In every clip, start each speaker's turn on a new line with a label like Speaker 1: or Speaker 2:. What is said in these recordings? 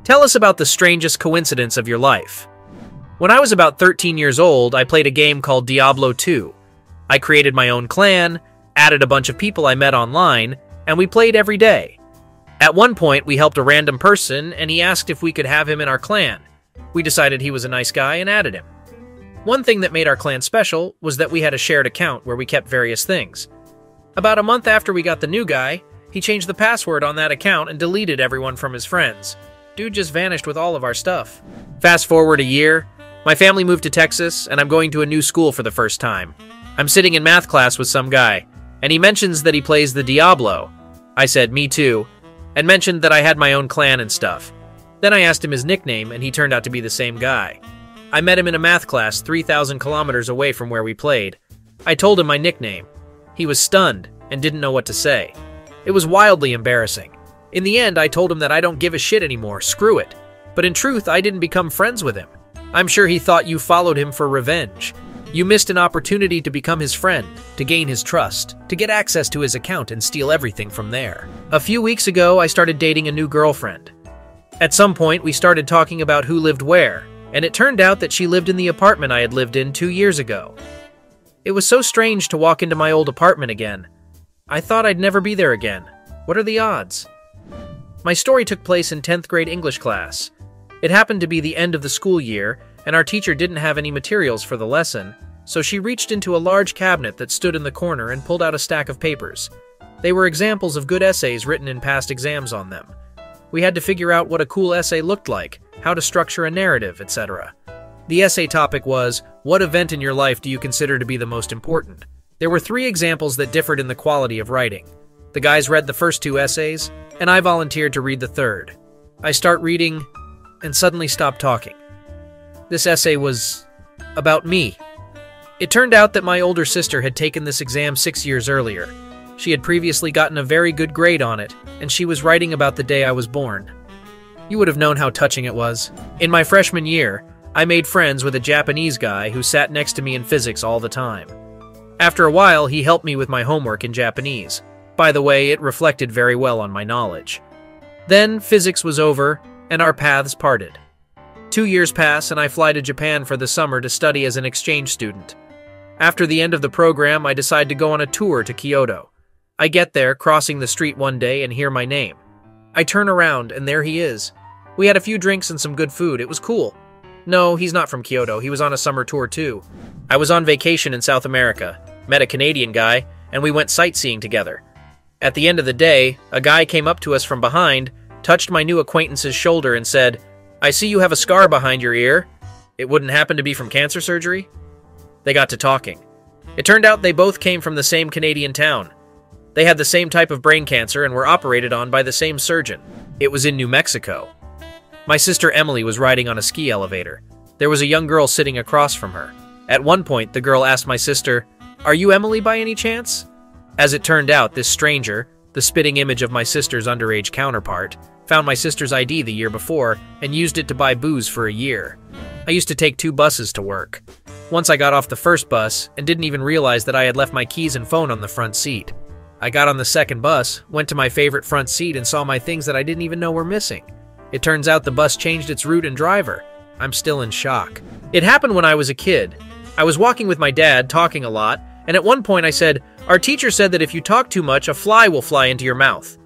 Speaker 1: Tell us about the strangest coincidence of your life. When I was about 13 years old, I played a game called Diablo 2. I created my own clan, added a bunch of people I met online, and we played every day. At one point, we helped a random person, and he asked if we could have him in our clan. We decided he was a nice guy and added him. One thing that made our clan special was that we had a shared account where we kept various things. About a month after we got the new guy, he changed the password on that account and deleted everyone from his friends. Dude just vanished with all of our stuff. Fast forward a year, my family moved to Texas, and I'm going to a new school for the first time. I'm sitting in math class with some guy, and he mentions that he plays the Diablo. I said, me too, and mentioned that I had my own clan and stuff. Then I asked him his nickname, and he turned out to be the same guy. I met him in a math class 3,000 kilometers away from where we played. I told him my nickname. He was stunned and didn't know what to say. It was wildly embarrassing. In the end, I told him that I don't give a shit anymore, screw it. But in truth, I didn't become friends with him. I'm sure he thought you followed him for revenge. You missed an opportunity to become his friend, to gain his trust, to get access to his account and steal everything from there. A few weeks ago, I started dating a new girlfriend. At some point, we started talking about who lived where, and it turned out that she lived in the apartment I had lived in 2 years ago. It was so strange to walk into my old apartment again. I thought I'd never be there again. What are the odds? My story took place in 10th grade English class. It happened to be the end of the school year, and our teacher didn't have any materials for the lesson, so she reached into a large cabinet that stood in the corner and pulled out a stack of papers. They were examples of good essays written in past exams on them. We had to figure out what a cool essay looked like, how to structure a narrative, etc. The essay topic was, what event in your life do you consider to be the most important? There were 3 examples that differed in the quality of writing. The guys read the first 2 essays, and I volunteered to read the third. I start reading, and suddenly stop talking. This essay was about me. It turned out that my older sister had taken this exam 6 years earlier. She had previously gotten a very good grade on it, and she was writing about the day I was born. You would have known how touching it was. In my freshman year, I made friends with a Japanese guy who sat next to me in physics all the time. After a while, he helped me with my homework in Japanese. By the way, it reflected very well on my knowledge. Then, physics was over, and our paths parted. 2 years pass, and I fly to Japan for the summer to study as an exchange student. After the end of the program, I decide to go on a tour to Kyoto. I get there, crossing the street one day, and hear my name. I turn around, and there he is. We had a few drinks and some good food. It was cool. No, he's not from Kyoto. He was on a summer tour, too. I was on vacation in South America, met a Canadian guy, and we went sightseeing together. At the end of the day, a guy came up to us from behind, touched my new acquaintance's shoulder, and said, "I see you have a scar behind your ear. It wouldn't happen to be from cancer surgery?" They got to talking. It turned out they both came from the same Canadian town. They had the same type of brain cancer and were operated on by the same surgeon. It was in New Mexico. My sister Emily was riding on a ski elevator. There was a young girl sitting across from her. At one point, the girl asked my sister, "Are you Emily by any chance?" As it turned out, this stranger, the spitting image of my sister's underage counterpart, found my sister's ID the year before and used it to buy booze for a year. I used to take 2 buses to work. Once I got off the first bus and didn't even realize that I had left my keys and phone on the front seat. I got on the second bus, went to my favorite front seat, and saw my things that I didn't even know were missing. It turns out the bus changed its route and driver. I'm still in shock. It happened when I was a kid. I was walking with my dad, talking a lot, and at one point I said, "Our teacher said that if you talk too much, a fly will fly into your mouth."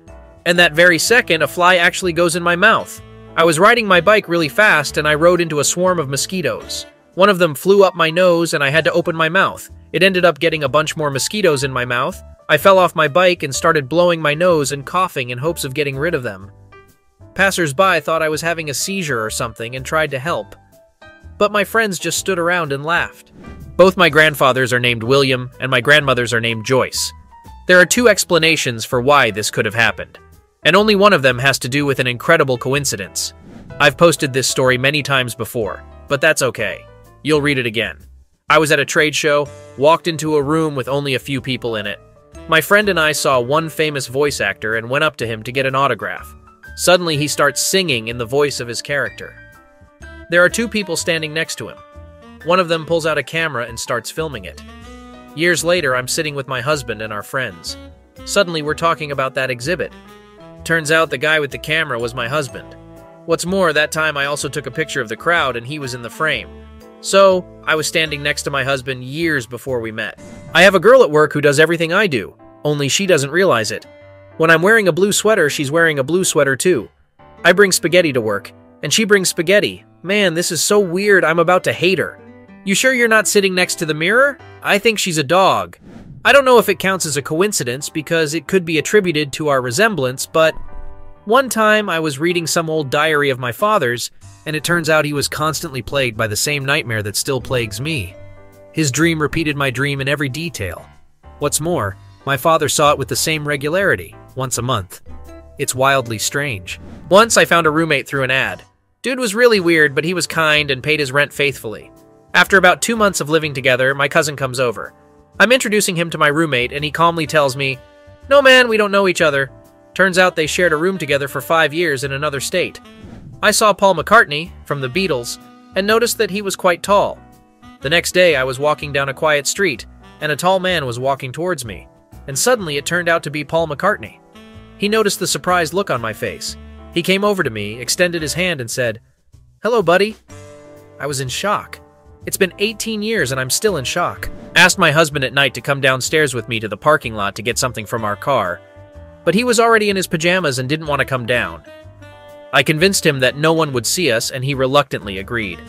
Speaker 1: And that very second, a fly actually goes in my mouth. I was riding my bike really fast, and I rode into a swarm of mosquitoes. One of them flew up my nose, and I had to open my mouth. It ended up getting a bunch more mosquitoes in my mouth. I fell off my bike and started blowing my nose and coughing in hopes of getting rid of them. Passers-by thought I was having a seizure or something and tried to help. But my friends just stood around and laughed. Both my grandfathers are named William, and my grandmothers are named Joyce. There are 2 explanations for why this could have happened, and only one of them has to do with an incredible coincidence. I've posted this story many times before, but that's okay. You'll read it again. I was at a trade show, walked into a room with only a few people in it. My friend and I saw one famous voice actor and went up to him to get an autograph. Suddenly, he starts singing in the voice of his character. There are 2 people standing next to him. One of them pulls out a camera and starts filming it. Years later, I'm sitting with my husband and our friends. Suddenly, we're talking about that exhibit. Turns out the guy with the camera was my husband. What's more, that time I also took a picture of the crowd and he was in the frame. So, I was standing next to my husband years before we met. I have a girl at work who does everything I do, only she doesn't realize it. When I'm wearing a blue sweater, she's wearing a blue sweater too. I bring spaghetti to work, and she brings spaghetti. Man, this is so weird, I'm about to hate her. You sure you're not sitting next to the mirror? I think she's a dog. I don't know if it counts as a coincidence because it could be attributed to our resemblance, but one time I was reading some old diary of my father's, and it turns out he was constantly plagued by the same nightmare that still plagues me. His dream repeated my dream in every detail. What's more, my father saw it with the same regularity, once a month. It's wildly strange. Once I found a roommate through an ad. Dude was really weird, but he was kind and paid his rent faithfully. After about 2 months of living together, my cousin comes over. I'm introducing him to my roommate, and he calmly tells me, "No man, we don't know each other." Turns out they shared a room together for 5 years in another state. I saw Paul McCartney, from the Beatles, and noticed that he was quite tall. The next day, I was walking down a quiet street, and a tall man was walking towards me, and suddenly it turned out to be Paul McCartney. He noticed the surprised look on my face. He came over to me, extended his hand, and said, "Hello, buddy." I was in shock. It's been 18 years and I'm still in shock. Asked my husband at night to come downstairs with me to the parking lot to get something from our car, but he was already in his pajamas and didn't want to come down. I convinced him that no one would see us, and he reluctantly agreed.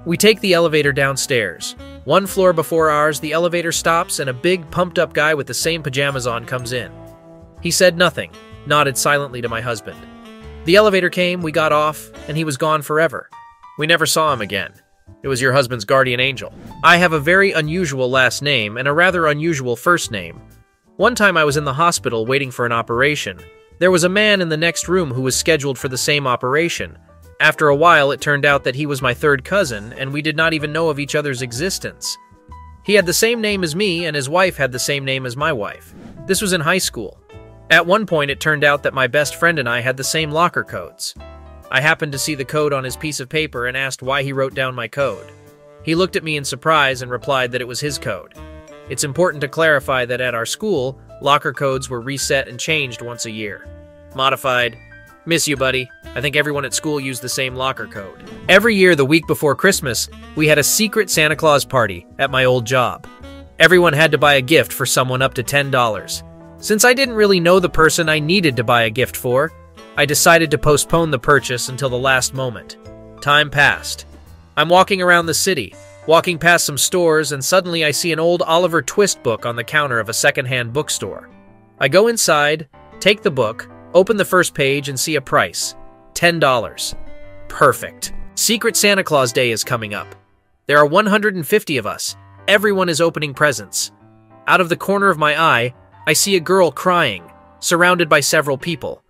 Speaker 1: We take the elevator downstairs. 1 floor before ours, the elevator stops and a big, pumped-up guy with the same pajamas on comes in. He said nothing, nodded silently to my husband. The elevator came, we got off, and he was gone forever. We never saw him again. It was your husband's guardian angel. I have a very unusual last name and a rather unusual first name. One time I was in the hospital waiting for an operation. There was a man in the next room who was scheduled for the same operation. After a while, it turned out that he was my third cousin, and we did not even know of each other's existence. He had the same name as me, and his wife had the same name as my wife. This was in high school. At one point, it turned out that my best friend and I had the same locker codes. I happened to see the code on his piece of paper and asked why he wrote down my code. He looked at me in surprise and replied that it was his code. It's important to clarify that at our school, locker codes were reset and changed once a year. Modified. Miss you, buddy. I think everyone at school used the same locker code. Every year, the week before Christmas, we had a secret Santa Claus party at my old job. Everyone had to buy a gift for someone up to $10. Since I didn't really know the person I needed to buy a gift for, I decided to postpone the purchase until the last moment. Time passed. I'm walking around the city, walking past some stores, and suddenly I see an old Oliver Twist book on the counter of a secondhand bookstore. I go inside, take the book, open the first page, and see a price. $10. Perfect. Secret Santa Claus Day is coming up. There are 150 of us. Everyone is opening presents. Out of the corner of my eye, I see a girl crying, surrounded by several people.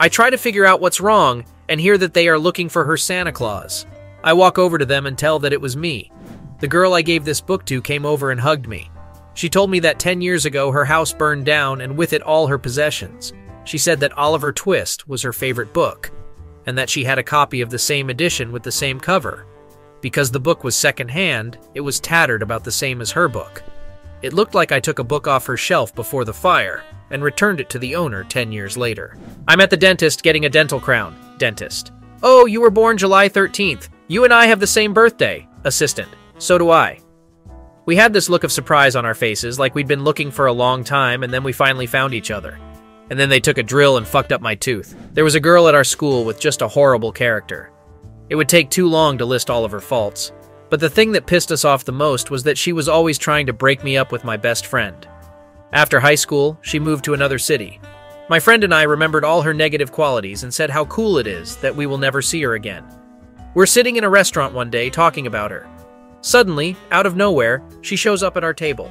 Speaker 1: I try to figure out what's wrong and hear that they are looking for her Santa Claus. I walk over to them and tell that it was me. The girl I gave this book to came over and hugged me. She told me that 10 years ago her house burned down and with it all her possessions. She said that Oliver Twist was her favorite book, and that she had a copy of the same edition with the same cover. Because the book was secondhand, it was tattered about the same as her book. It looked like I took a book off her shelf before the fire and returned it to the owner 10 years later. I'm at the dentist getting a dental crown. Dentist. "Oh, you were born July 13th. You and I have the same birthday." Assistant. "So do I." We had this look of surprise on our faces, like we'd been looking for a long time, and then we finally found each other. And then they took a drill and fucked up my tooth. There was a girl at our school with just a horrible character. It would take too long to list all of her faults. But the thing that pissed us off the most was that she was always trying to break me up with my best friend. After high school, she moved to another city. My friend and I remembered all her negative qualities and said how cool it is that we will never see her again. We're sitting in a restaurant one day talking about her. Suddenly, out of nowhere, she shows up at our table.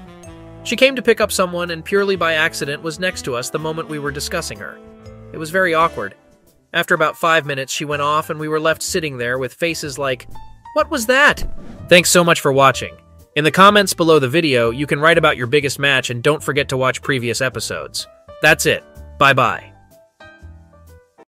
Speaker 1: She came to pick up someone and purely by accident was next to us the moment we were discussing her. It was very awkward. After about 5 minutes, she went off and we were left sitting there with faces like, "What was that?" Thanks so much for watching. In the comments below the video, you can write about your biggest match and don't forget to watch previous episodes. That's it. Bye-bye.